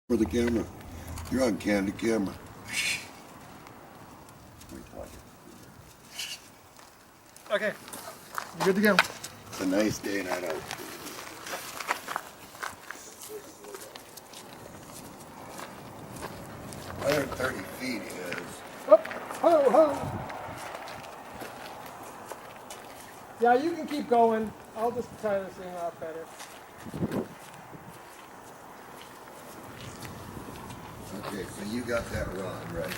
For the camera. You're on candid camera. Okay, you're good to go. It's a nice day night out. Another 30 feet is. Oh, ho, ho. Yeah, you can keep going. I'll just tie this thing off better. Okay, so you got that rod, right?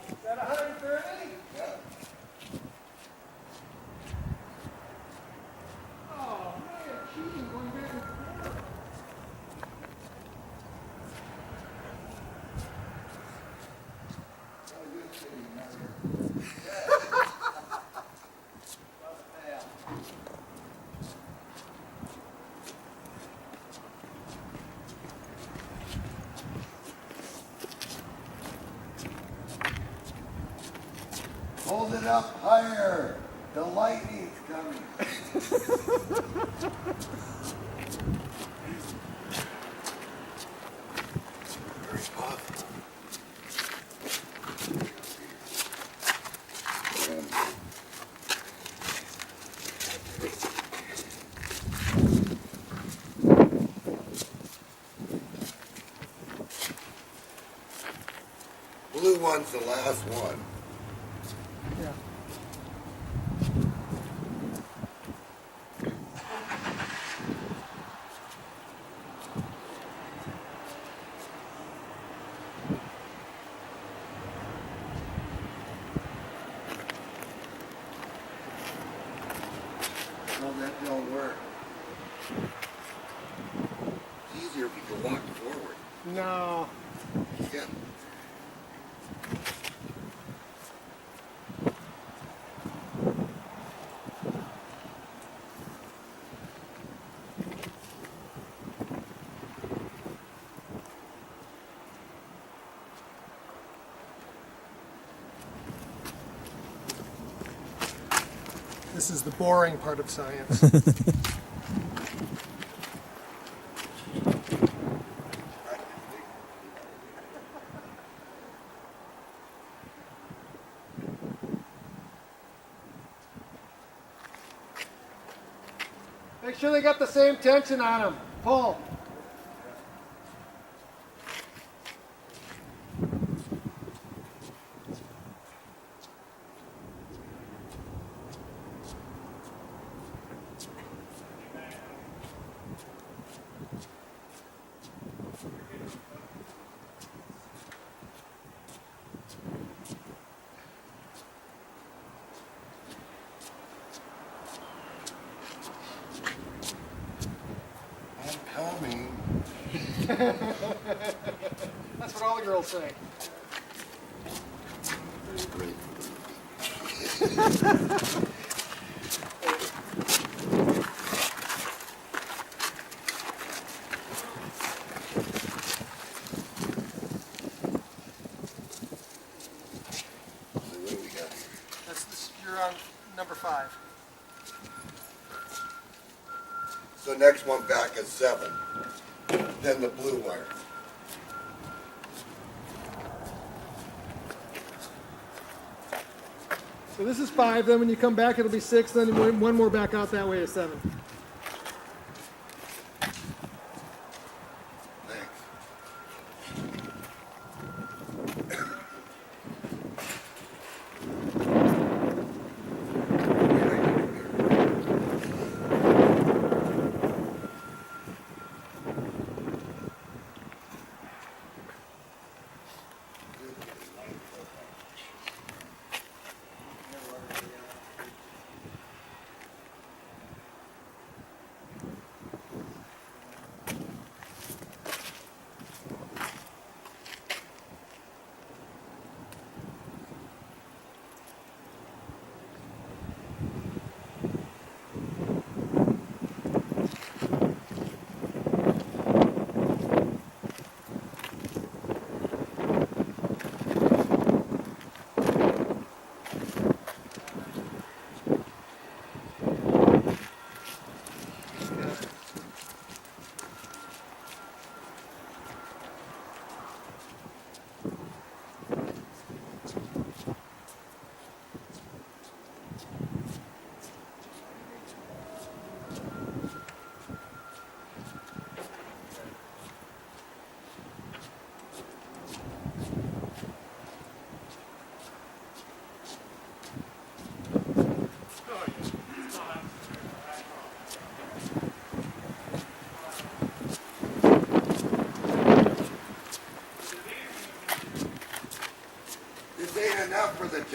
Is that 130? Yeah. Oh, man, cheating going back and forth. Hold it up higher. The lightning's coming. Very possible. Blue one's the last one. Yeah. No, that don't work. It's easier if you can walk forward. No. Yeah. This is the boring part of science. Make sure they got the same tension on them. Pull. I'm coming. That's what all the girls say. Great. So what do we got here? That's this, you're on number 5. So next one back is 7. Then the blue wire. So this is 5, then when you come back it'll be 6, then one more back out that way is 7. Thanks.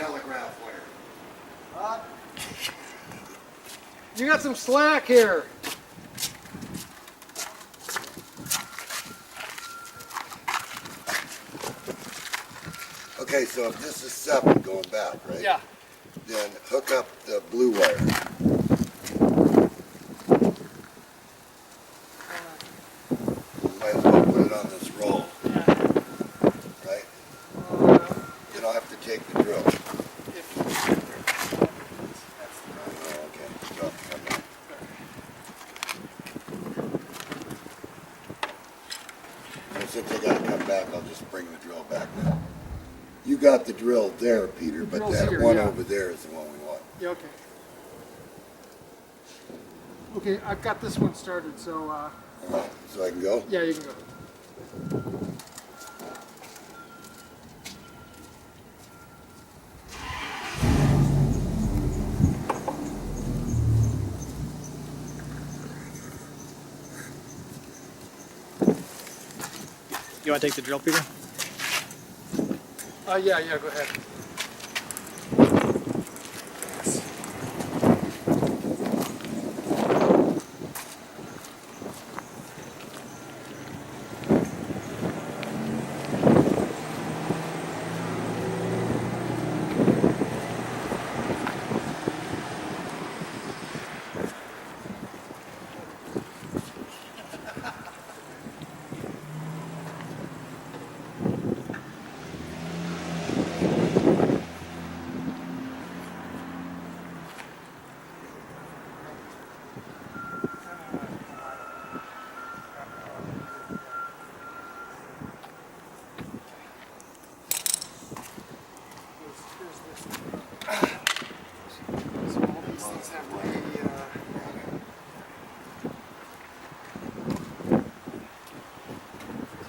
telegraph wire. You got some slack here. Okay, so if this is 7 going back, right? Yeah. Then hook up the blue wire. You might as well put it on this roll, right? You don't have to take the drill. Oh, okay. So, come back. And since I gotta come back, I'll just bring the drill back now. You got the drill there, Peter, but drill's that here, one yeah. over there is the one we want. Yeah, okay. Okay, I've got this one started, so So I can go? yeah, you can go. You want to take the drill, Peter? Yeah, go ahead.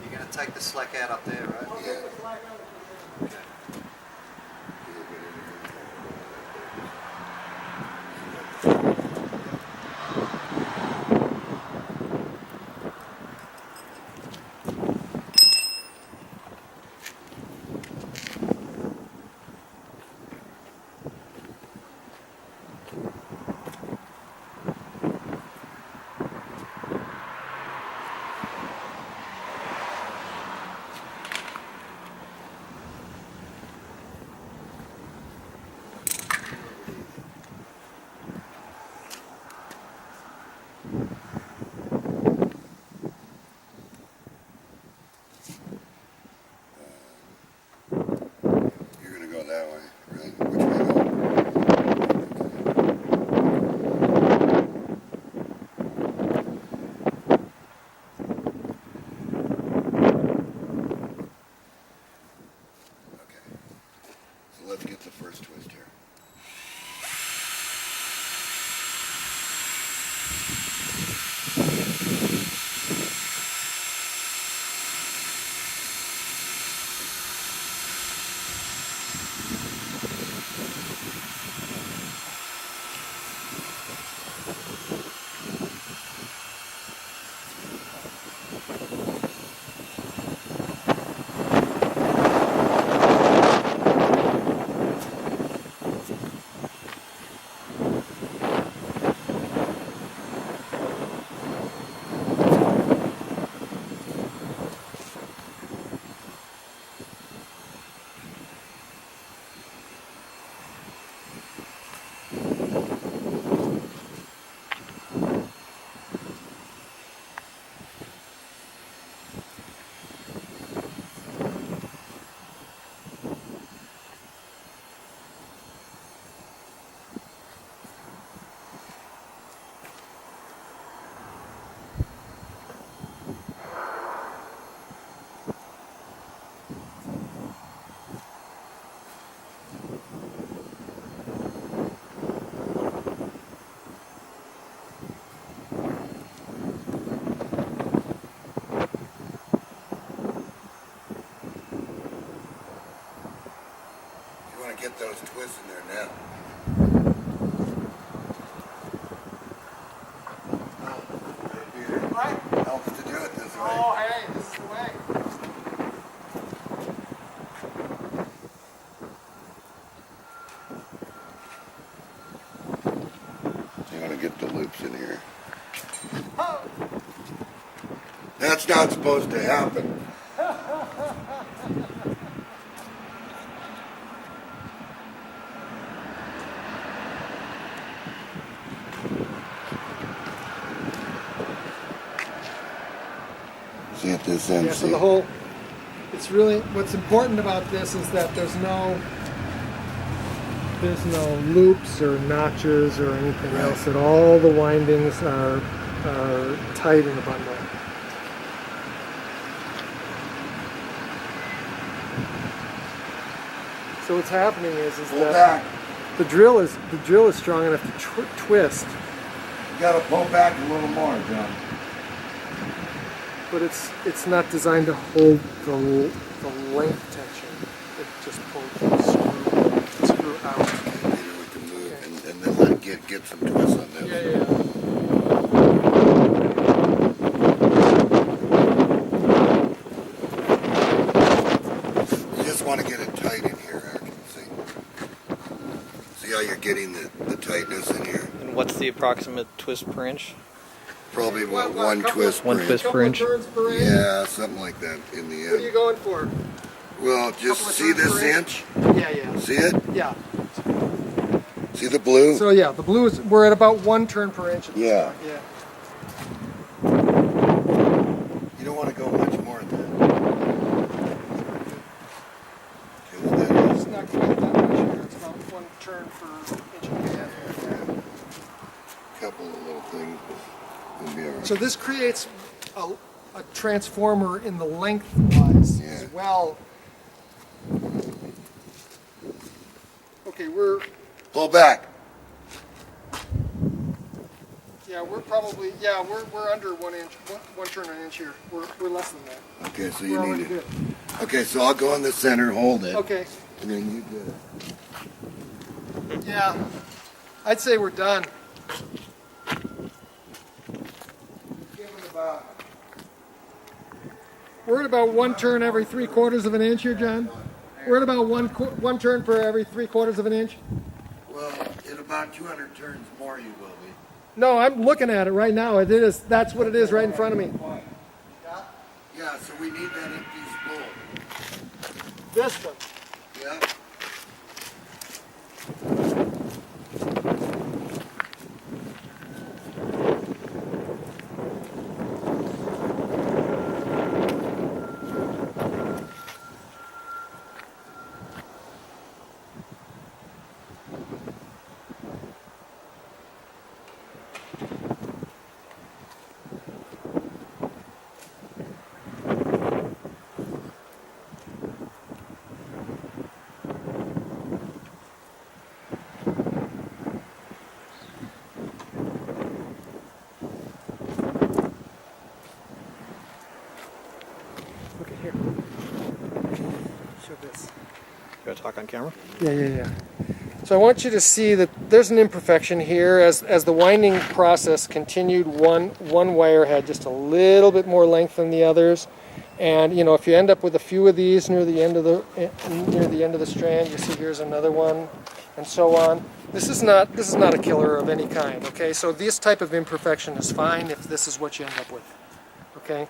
You're going to take the slack out up there, right? Yeah. You're gonna go that way, right? Which way go? Okay. So let's get the first twist here. You want to get those twists in there now. Right? Helps to do it this way. Oh, hey, this is the way. That's not supposed to happen. See at this end. Yeah, so the whole, it's really, what's important about this is that there's no loops or notches or anything else, that all the windings are tight in the bundle. So what's happening is Pull that back. the drill is strong enough to twist, You gotta pull back a little more, John. but it's not designed to hold the length tension. It just pulls the screw out. Later we can move and then let get some twist on this. Yeah. You just want to get it tight in here, I can see. See how you're getting the tightness in here? And what's the approximate twist per inch? Probably about one twist One per twist inch. per inch. Turns per inch. Yeah, something like that in the What are you end. going for? Well, just Couple of see turns this per inch? Yeah. See it? Yeah. See the blue? So yeah, the blue is, we're at about 1 turn per inch at this Yeah. point. Yeah. You don't want to go much more than that. Okay, well, that is. It's not quite that much here. It's about 1 turn per inch and a half. Couple of little things, but it'll be all right. So this creates a transformer in the lengthwise Yeah. as well. Okay, we're Pull back. we're under 1 inch, one turn an inch here. We're less than that. Okay, so We're you already need good. it. Okay, so I'll go in the center, hold it. Okay. And then you do it. Yeah. I'd say we're done. Give it about. We're at about 1 turn every 3/4 of an inch here, John. We're at about one turn per every 3/4 of an inch. Well, in about 200 turns more you will be. No, I'm looking at it right now. It is. That's what it is right in front of me. Yeah, so we need that empty spool. This one. Yeah. Okay, here. Show this. You gotta talk on camera? Yeah. So I want you to see that there's an imperfection here. As the winding process continued, one wire had just a little bit more length than the others. And you know, if you end up with a few of these near the end of the strand, you see here's another one, and so on. This is not a killer of any kind. Okay, so this type of imperfection is fine if this is what you end up with. Okay,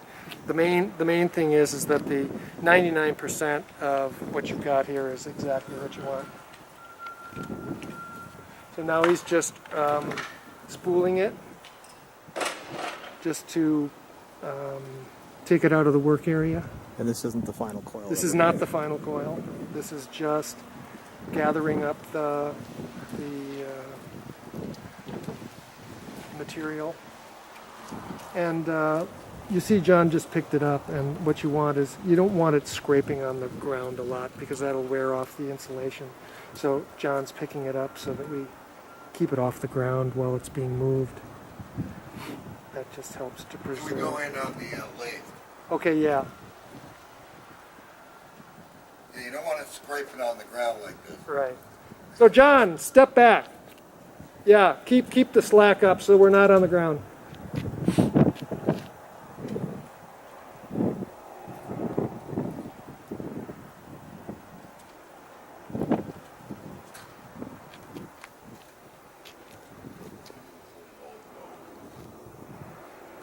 the main thing is that the 99% of what you've got here is exactly what you want. So now he's just spooling it, just to take it out of the work area. And this isn't the final coil. This is not the final coil. This is just gathering up the material. And you see John just picked it up, and what you want is, you don't want it scraping on the ground a lot because that'll wear off the insulation. So John's picking it up so that we keep it off the ground while it's being moved. That just helps to preserve. Can we go in on the lathe? Okay, yeah. Yeah, you don't want it scraping on the ground like this. Right. So John, step back. Yeah, keep the slack up so we're not on the ground.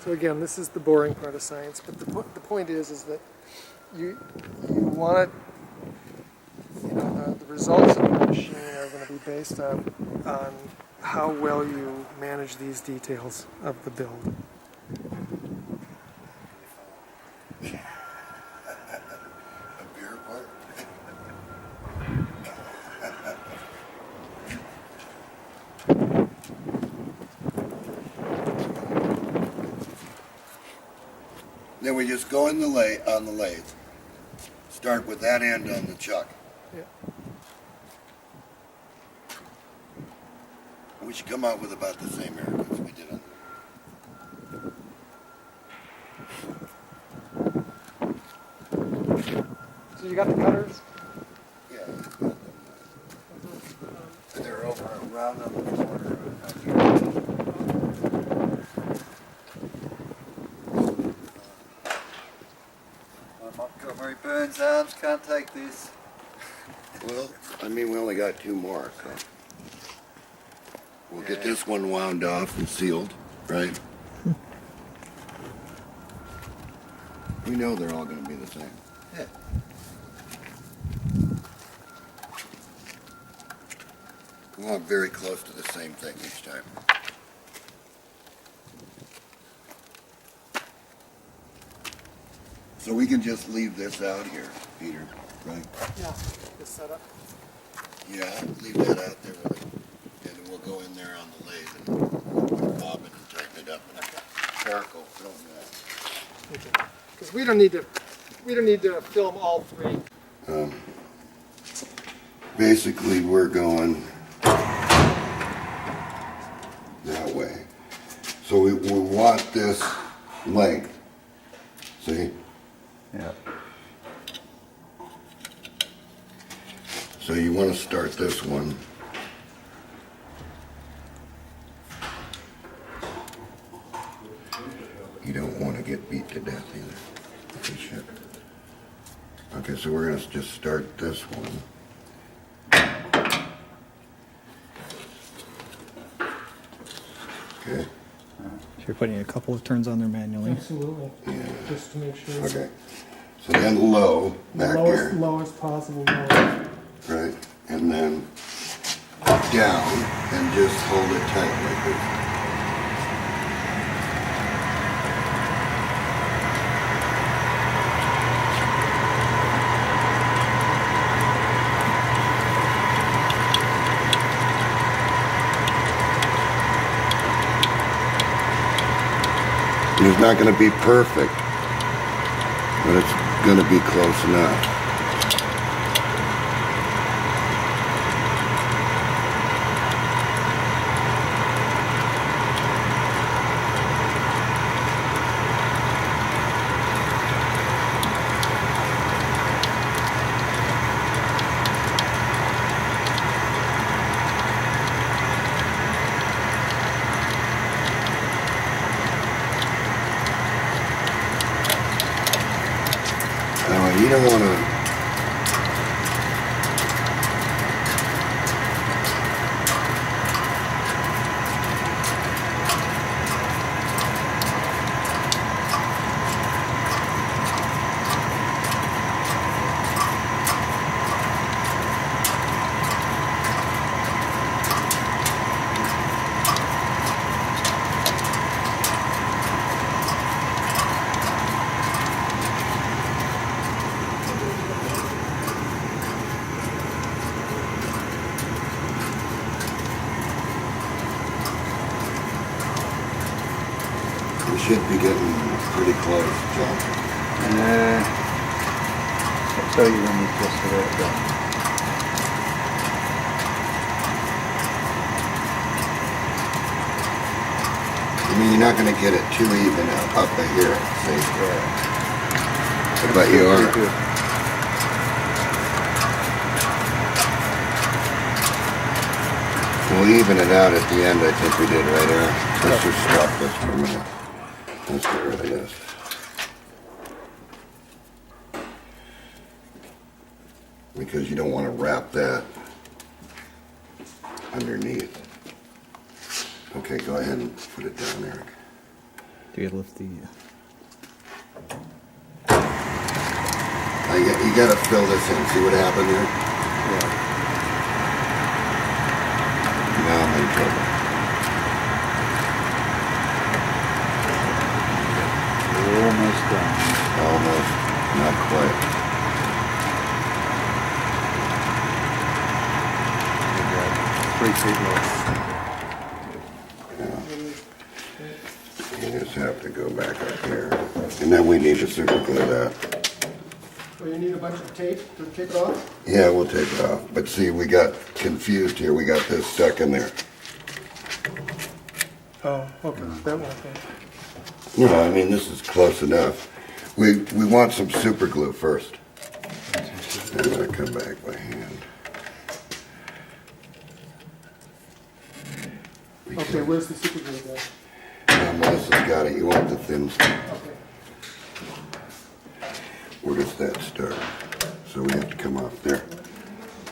So again, this is the boring part of science, but the point is that you want it, the results of the machine are going to be based on how well you manage these details of the build. A beer part? Then we just go in the on the lathe. Start with that end on the chuck. Yeah. We should come out with about the same haircuts we did on. So you got the cutters? Yeah. They're over around on the corner. Montgomery Burns arms can't take this. Well, I mean, we only got 2 more, so we'll get this one wound off and sealed, right? We know they're all going to be the same. Yeah. We want very close to the same thing each time. So we can just leave this out here, Peter, right? Yeah. This setup. Yeah, leave that out there with it. And then we'll go in there on the lathe and put a bobbin and tighten it up and charcoal film that. Because we don't need to film all 3. Basically, we're going that way. So we want this length. See? Yeah. So you want to start this one. You don't want to get beat to death either. Okay, shit. Okay, so we're going to just start this one. Okay. So you're putting a couple of turns on there manually. Absolutely. Yeah. Just to make sure. Okay. So then low back here. Lowest possible low. Right. And then down and just hold it tight like this. It's not going to be perfect, but it's going to be close enough. You don't want to. We should be getting pretty close, John. I'll tell you when we just get it done. I mean, you're not going to get it too even up here, see? But you are. We'll even it out at the end, I think we did right there. Let's just stop this for a minute. Let's get rid of this. Because you don't want to wrap that underneath. Okay, go ahead and put it down, Eric. Do you lift the? You gotta fill this in. See what happened there? Now I'm in trouble. Almost done. Almost. Not quite. Three feet low. You just have to go back up here. And then we need to super glue that. Well, you need a bunch of tape to take it off? Yeah, we'll take it off. But see, we got confused here. We got this stuck in there. Oh, okay, that one, okay. No, I mean, this is close enough. We want some super glue first. I'm gonna come back by hand. Okay, where's the super glue guy? Melissa's got it. You want the thin stuff. Okay. Where does that start? So we have to come off there.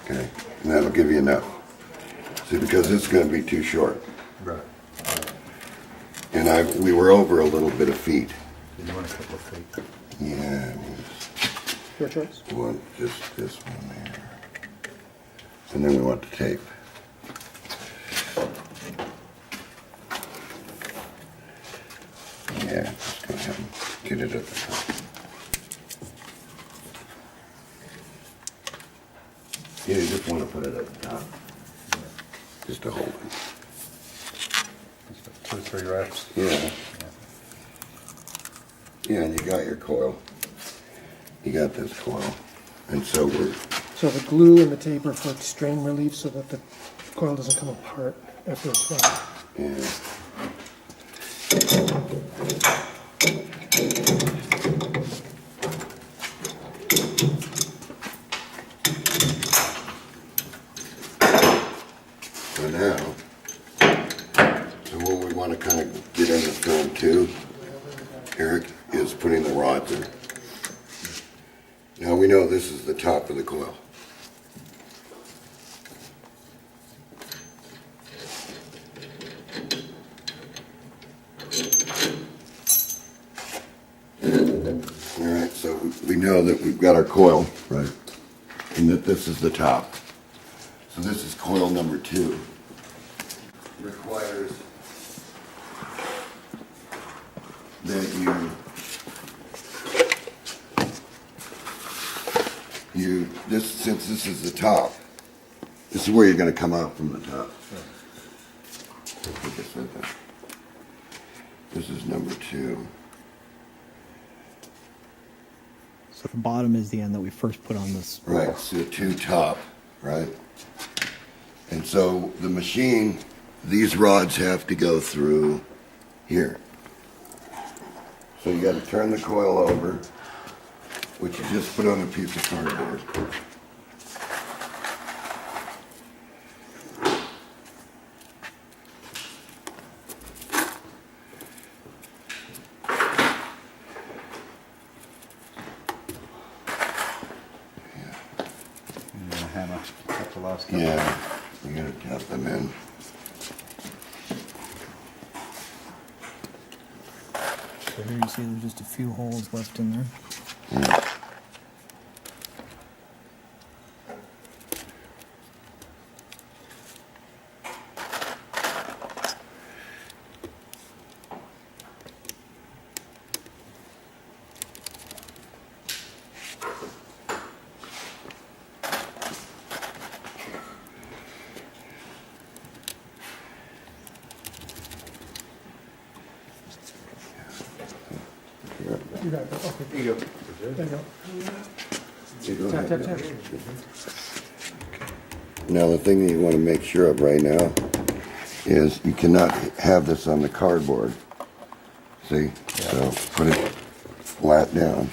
Okay, and that'll give you enough. See, because it's gonna be too short. Right. And we were over a little bit of feet. You want a couple of feet? Yeah, Your choice. we want just this one there. And then we want the tape. Yeah, just go ahead and get it at the top. Yeah, you just want to put it at the top. Just to hold it. Just 2 or 3 wraps. Yeah. Yeah, and you got your coil. You got this coil. And so we're, So the glue and the tape are for strain relief so that the coil doesn't come apart after it's done. yeah. So now, so what we want to kind of get in the film too, Eric, is putting the rods in. Now we know this is the top of the coil. All right, so we know that we've got our coil, right, and that this is the top. So this is coil number 2. Requires that since this is the top, this is where you're going to come out from the top. Put this right there. This is number 2. So the bottom is the end that we first put on this. Right, so 2 top, right? And so the machine, these rods have to go through here. So you got to turn the coil over, which you just put on a piece of cardboard. And then a hammer. That's the last couple. Yeah, you got to tap them in. So here you see there's just a few holes left in there. Yeah. You got it, okay. Here you go. There you go. You go Tap, ahead tap, now. tap. Now the thing that you want to make sure of right now is you cannot have this on the cardboard. See? So put it flat down.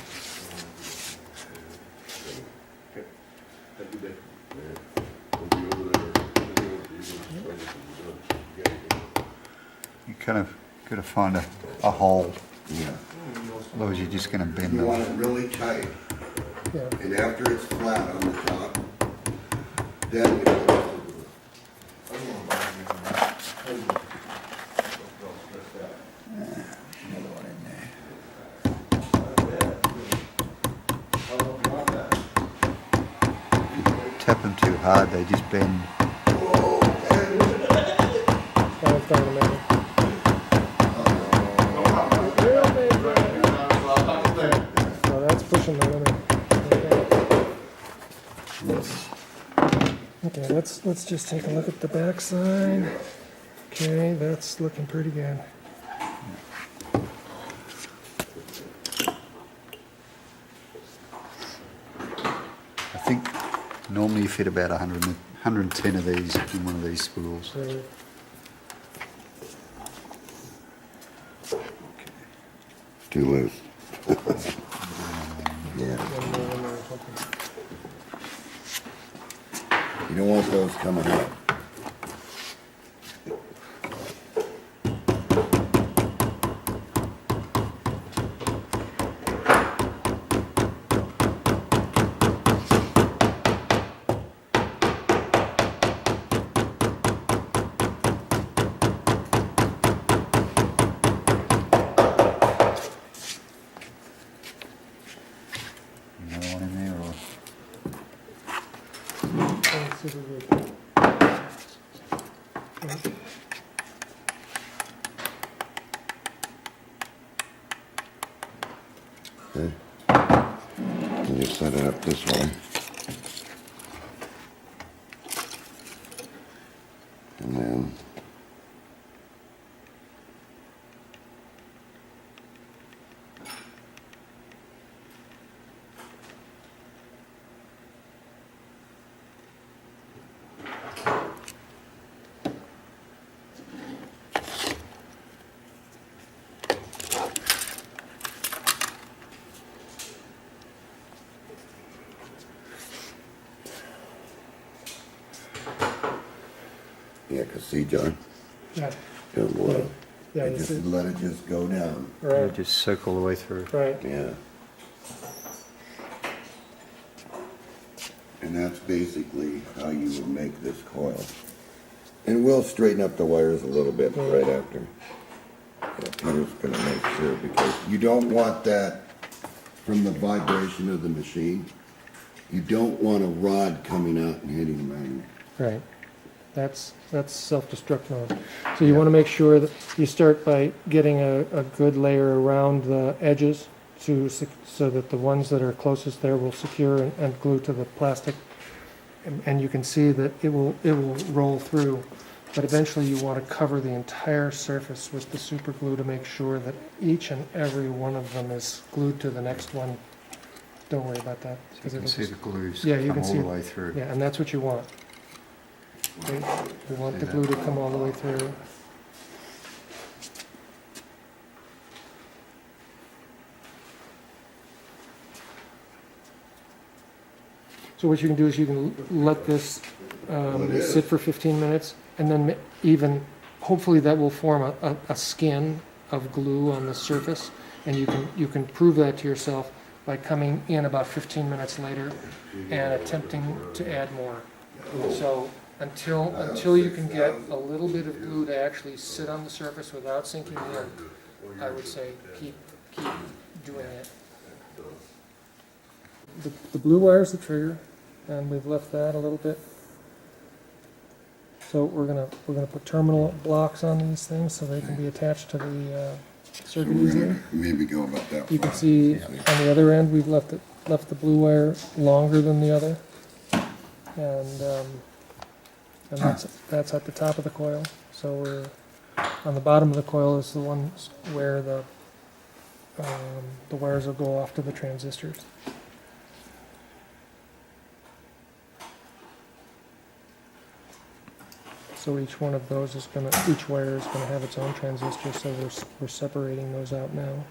You kind of got to find a hole. Yeah. Otherwise you're just going to bend You them. want it really tight. Yeah. And after it's flat on the top, then you put it. tap them too hard, they just bend. So that's pushing the limit. Okay, let's just take a look at the back side. Okay, that's looking pretty good. I think normally you fit about 110 of these in one of these spools. So, Too loose. Yeah. one more in there or something. You don't want those coming up. Another one in there, or Let's see if we- Okay. And you set it up this way. And then yeah, cause see, John, Yeah, don't worry. yeah, Just this is, let it just go down. you right, just circle the way through. right. Yeah. And that's basically how you would make this coil. And we'll straighten up the wires a little bit right after. Yeah, Peter's gonna make sure, because you don't want that from the vibration of the machine. You don't want a rod coming out and hitting the magnet. Right. That's self-destruct mode. So you want to make sure that you start by getting a good layer around the edges so that the ones that are closest there will secure and glue to the plastic. And you can see that it will roll through. But eventually you want to cover the entire surface with the super glue to make sure that each and every one of them is glued to the next one. Don't worry about that. You 'cause can it'll see just- the glues Yeah, you come can all see the it. way through. Yeah, and that's what you want. Okay? You want the glue to come all the way through. So what you can do is you can let this sit for 15 minutes, and then hopefully that will form a skin of glue on the surface, and you can prove that to yourself by coming in about 15 minutes later and attempting to add more. So until you can get a little bit of glue to actually sit on the surface without sinking in, I would say keep doing it. The blue wire is the trigger, and we've left that a little bit. So we're gonna put terminal blocks on these things so they can be attached to the circuit We're easier. gonna maybe go about that. You can far. see on the other end we've left the blue wire longer than the other, and that's at the top of the coil. So we're on the bottom of the coil is the ones where the wires will go off to the transistors. So each one of those each wire is gonna have its own transistor, so we're separating those out now.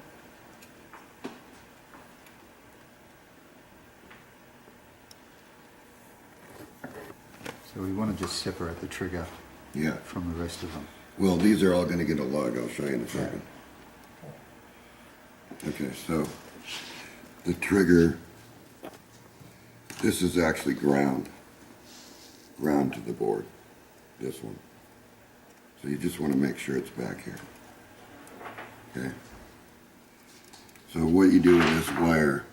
So we want to just separate the trigger Yeah, from the rest of them. well, these are all gonna get a lug, I'll show you in a second. Okay, so the trigger, this is actually ground to the board, this one. So you just wanna make sure it's back here. Okay? So what you do with this wire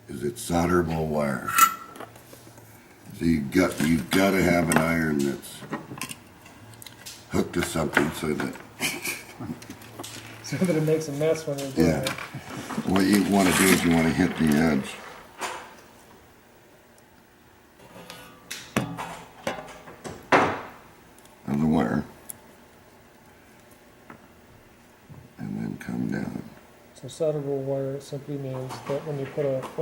is it's solderable wire. So you've got to have an iron that's hooked to something so that, So that it makes a mess when you're doing yeah. it. What you want to do is you want to hit the edge. Of the wire. And then come down. So solderable wire simply means that when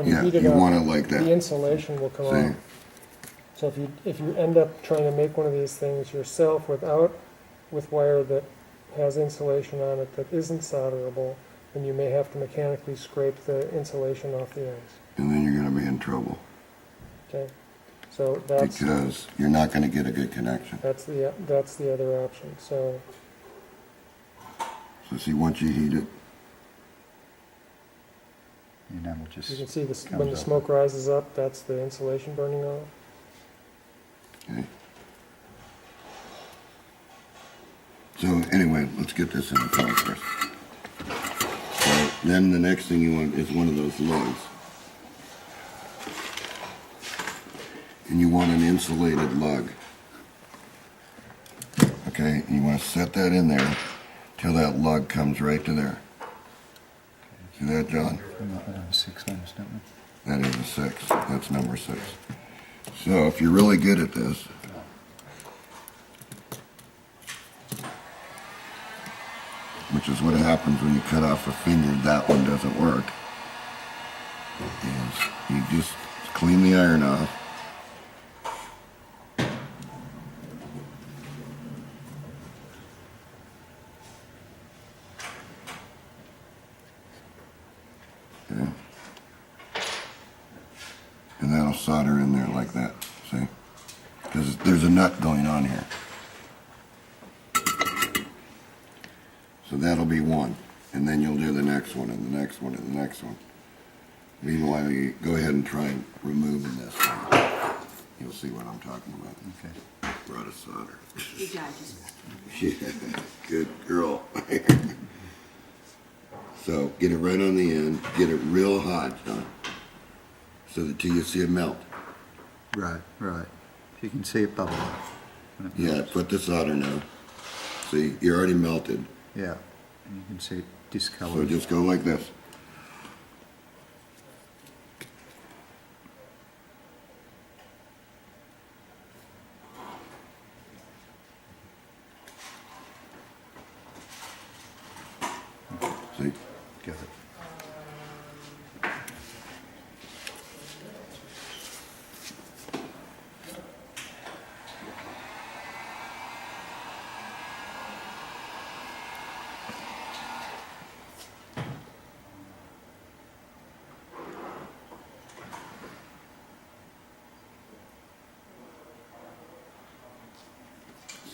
you Yeah, heat it you up, want it like the that. insulation will come See? off. So if you end up trying to make one of these things yourself with wire that has insulation on it that isn't solderable, then you may have to mechanically scrape the insulation off the ends. And then you're going to be in trouble Okay, so that's because you're not going to get a good connection. the other option. So So see, once you heat it, The enamel just you can see this comes when the off. smoke rises up, that's the insulation burning off. okay? So anyway, let's get this in the car first. So then the next thing you want is one of those lugs. And you want an insulated lug. Okay, and you want to set that in there till that lug comes right to there. See that, John? We might have 6 ones, don't we? That is a 6. That's number 6. So if you're really good at this, which is what happens when you cut off a finger, that one doesn't work, is you just clean the iron off. Okay. And that'll solder in there like that, see? Because there's a nut going on here. So that'll be one, and then you'll do the next one, and the next one, and the next one. Meanwhile, you go ahead and try removing this one. You'll see what I'm talking about. Okay. Brought a solder. Good job, just Yeah, good girl. So get it right on the end, get it real hot, John, so that till you see it melt. Right, right. You can see it bubble up. when it Yeah, melts. put the solder now. See, you're already melted, Yeah, and you can see it so discoloured. just go like this. See? Got it.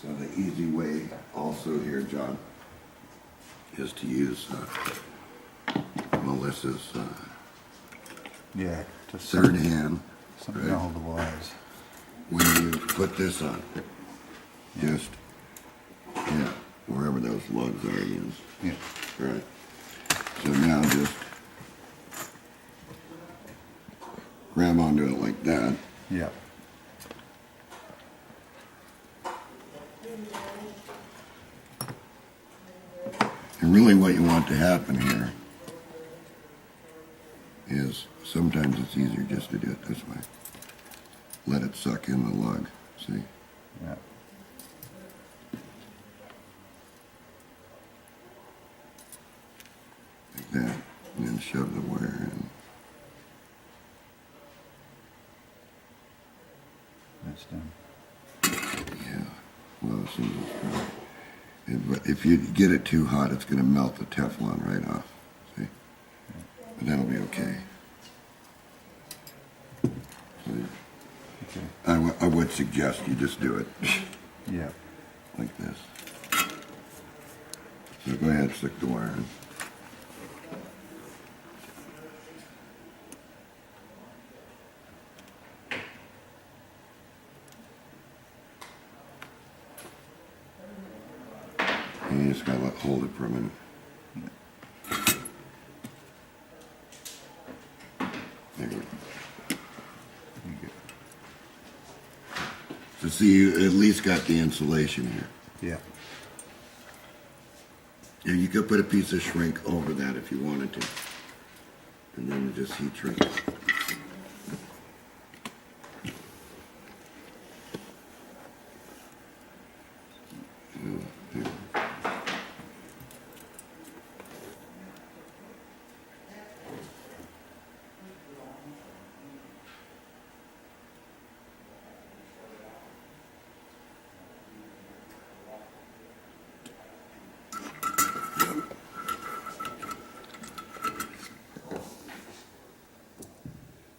So the easy way also here, John, is to use Melissa's Yeah, just third hand. something to hold the wires. When you put this on, just, yeah, wherever those lugs are, again. Yeah. Right. So now just grab onto it like that. Yeah. And really what you want to happen here is sometimes it's easier just to do it this way. Let it suck in the lug, see? Yeah. Like that. And then shove the wire in. That's done. Yeah. Well, as soon as it's dry. But if you get it too hot, it's going to melt the Teflon right off. See? But that'll be okay. So Okay. I would suggest you just do it Yeah. like this. So go ahead, stick the wire in. And you just gotta hold it for a minute. There you go. You go. So see, you at least got the insulation here. Yeah. And you could put a piece of shrink over that if you wanted to. And then just heat shrink it.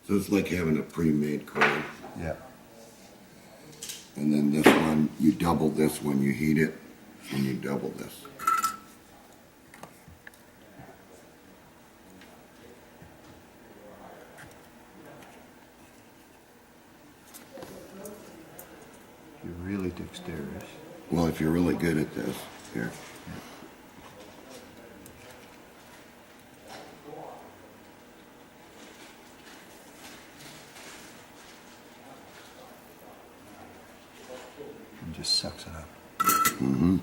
So it's like having a pre-made coil. Yeah. And then this one, you double this when you heat it, and you double this. You're really dexterous. Well, if you're really good at this, here. And just sucks it up. Mm-hmm.